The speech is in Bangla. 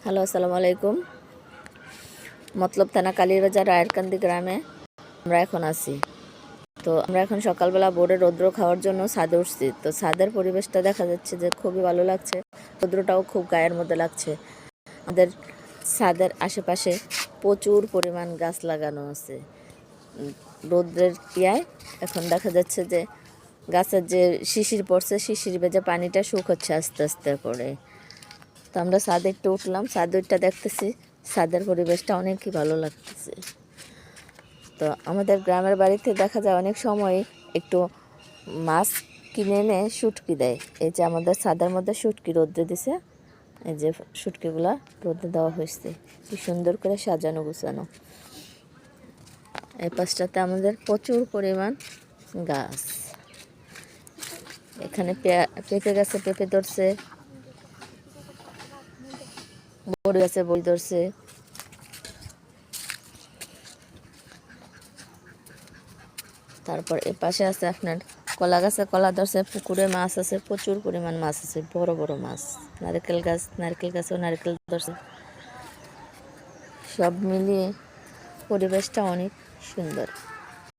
হ্যালো, আসসালামু আলাইকুম। মতলব থানা কালীরবাজার রায়েরকান্দি গ্রামে আমরা এখন আছি। তো আমরা এখন সকালবেলা বোর্ডে রৌদ্র খাওয়ার জন্য ছাদে উঠছি। তো ছাদের পরিবেশটা দেখা যাচ্ছে যে খুবই ভালো লাগছে, রৌদ্রটাও খুব গায়ের মধ্যে লাগছে। আমাদের ছাদের আশেপাশে প্রচুর পরিমাণ গাছ লাগানো আছে। রৌদ্রের ইয়ায় এখন দেখা যাচ্ছে যে গাছের যে শিশির পড়ছে, শিশির ভেজে পানিটা শুকোচ্ছে আস্তে আস্তে করে। তো আমরা ছাদে একটু উঠলাম, ছাদটা দেখতেছি, ছাদের পরিবেশটা অনেকই ভালো লাগতেছে। তো আমাদের গ্রামের বাড়িতে দেখা যায় অনেক সময় একটু মাছ কিনে এনে শুটকি দেয়। এই যে আমাদের ছাদের মধ্যে শুটকি রোদ্রে দিছে, এই যে শুটকিগুলা রোদ্রে দেওয়া হয়েছে, কি সুন্দর করে সাজানো গুছানো। এই পাশটাতে আমাদের প্রচুর পরিমাণ গাছ। এখানে পেঁপে গাছে পেঁপে ধরছে, বড়ি গাছে বড়ি ধরছে। তারপর এ পাশে আছে আপনার কলা গাছে কলা ধরছে, পুকুরে মাছ আছে, প্রচুর পরিমাণ মাছ আছে, বড় বড় মাছ। নারকেল গাছেও নারকেল ধরছে। সব মিলিয়ে পরিবেশটা অনেক সুন্দর।